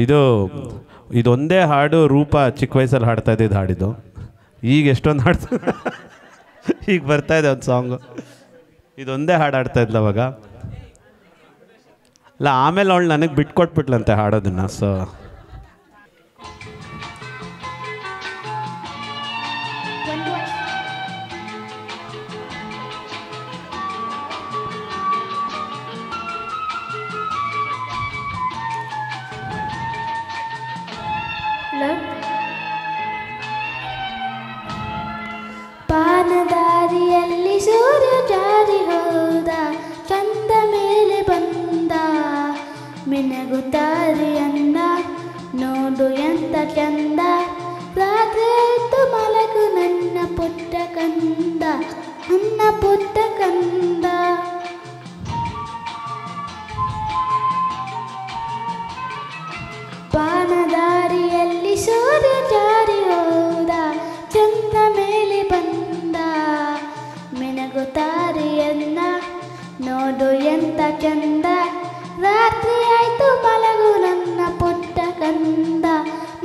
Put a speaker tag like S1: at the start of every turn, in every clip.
S1: ಇದು ಇದೊಂದೇ ಹಾಡು ರೂಪ ಚಿಕ್ಕ ವಯಸ್ಸಲ್ಲಿ ಹಾಡ್ತಾ ಇದ್ದಿದ್ದು ಹಾಡಿದ್ದು. ಈಗ ಎಷ್ಟೊಂದು ಹಾಡ್ತಾ ಈಗ ಬರ್ತಾ ಇದೆ ಒಂದು ಸಾಂಗು. ಇದೊಂದೇ ಹಾಡು ಹಾಡ್ತಾ ಇದ್ಲ ಅವಾಗ. ಅಲ್ಲ ಆಮೇಲೆ ಅವಳು ನನಗೆ ಬಿಟ್ಕೊಟ್ಬಿಟ್ಲಂತೆ ಹಾಡೋದನ್ನು. ಸೊ
S2: ಪಾನದಾರಿಯಲ್ಲಿ ಸೂರ್ಯ ಜಾರಿ ಹೋದ, ಚಂದ ಮೇಲೆ ಬಂದ, ಮಿನಗುತ್ತಾರಿಯನ್ನ ನೋಡು ಎಂತ ಚಂದ, ರಾತ್ರಿ ಆಯ್ತು ಮಲಗು ನನ್ನ ಪುಟ್ಟ ಕಂದ, ನನ್ನ ಪುಟ್ಟ ಕಂದ. ಪಾನದಾರಿಯಲ್ಲಿ ಸೂರ್ಯ ಜಾರಿ ಹೋದ, ಚಂದ ಮೇಲೆ ಬಂದ, ಮಿನಗುತ್ತಾರಿಯನ್ನ ನೋಡು ಎಂತ ಚಂದ, ರಾತ್ರಿ ಆಯ್ತು ಮಲಗು ನನ್ನ ಪುಟ್ಟ ಕಂದ,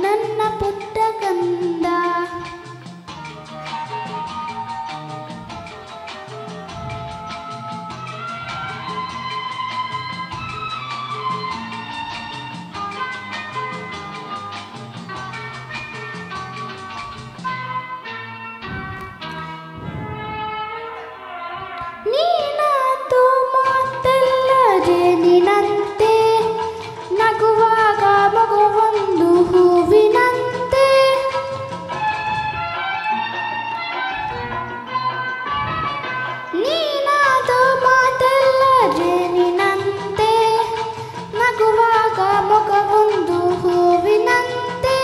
S2: ನನ್ನ ಪುಟ್ಟ ಕಂದ. ನೀನಾತು ಮಾತೆಲ್ಲ ಜೇನಿನಂತೆ, ನಗುವಾಗ ಮಗುವೊಂದು ಹೂವಿನಂತೆ, ನೀನಾದು ಮಾತೆಲ್ಲ ಜೇನಿನಂತೆ, ನಗುವಾಗ ಮಗುವೊಂದು ಹೂವಿನಂತೆ,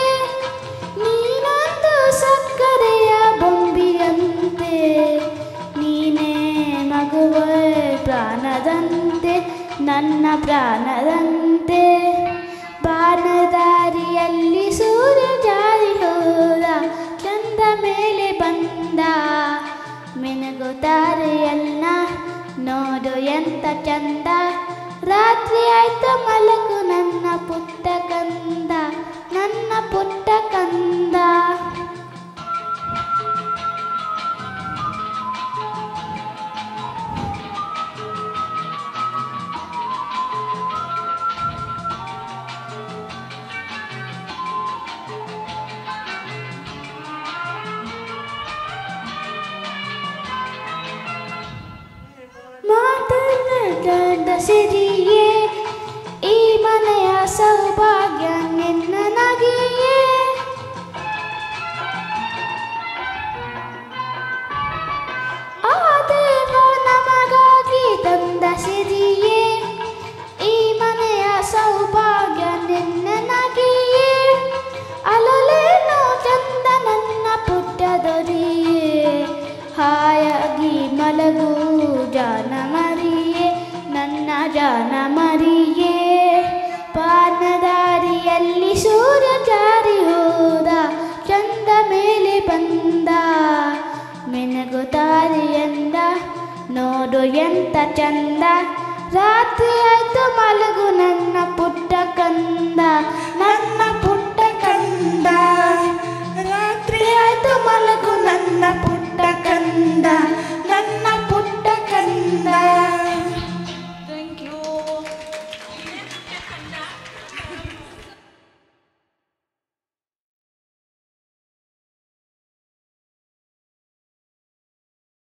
S2: ನೀನೊಂದು ಸಕ್ಕರೆಯ ಬೊಂಬಿಯಂತೆ, ನೀನೇ ಮಗುವೆ ಪ್ರಾಣದಂತೆ, ನನ್ನ ಪ್ರಾಣದಂತೆ. ಬಾನದಾರಿಯಲ್ಲಿ ಸೂರ್ಯ ಜಾರಿ ಹೋದ, ಚಂದ ಮೇಲೆ ಬಂದ, ಮಿನುಗುತ್ತಾರೆಯನ್ನ ನೋಡು ಎಂತ ಚಂದ, ರಾತ್ರಿ ಆಯ್ತು ಮಲಗು ನನ್ನ ಪುಟ್ಟ ಕಂದ, ನನ್ನ ಪುಟ್ಟ ಕಂದ. ಮಾತನಾಡದ ಸಿರಿಯೇ, ಈ ಮನೆಯ ಸೌಭಾಗ್ಯ ನಿನ್ನ ನಗೆಯೇ, ಆ ದೇವ ನಮಗಾಗಿ ತಂದ ಸಿರಿಯೇ, ಈ ಮನೆಯ ಸೌಭಾಗ್ಯ ನಿನ್ನ ನಗೆಯೇ, ಅಲಲೇನೋ ಚಂದ ನನ್ನ ಪುಟ್ಟ ದೊರೆಯೇ, ಹಾಯಾಗಿ ಮಲಗು ಜಾನ ಮರಿಯೇ, ನನ್ನ ಜಾನ ಮರಿಯೇ. ಪಾನದಾರಿಯಲ್ಲಿ ಸೂರ್ಯ ಜಾರಿ ಹೋದ, ಚಂದ ಮೇಲೆ ಬಂದ, ಮಿನುಗುತ್ತಾರೆಯನ್ನ ನೋಡು ಎಂತ ಚಂದ, ರಾತ್ರಿ ಆಯ್ತು ಮಲಗು ನನ್ನ ಪುಟ್ಟ ಕಂದ, ನನ್ನ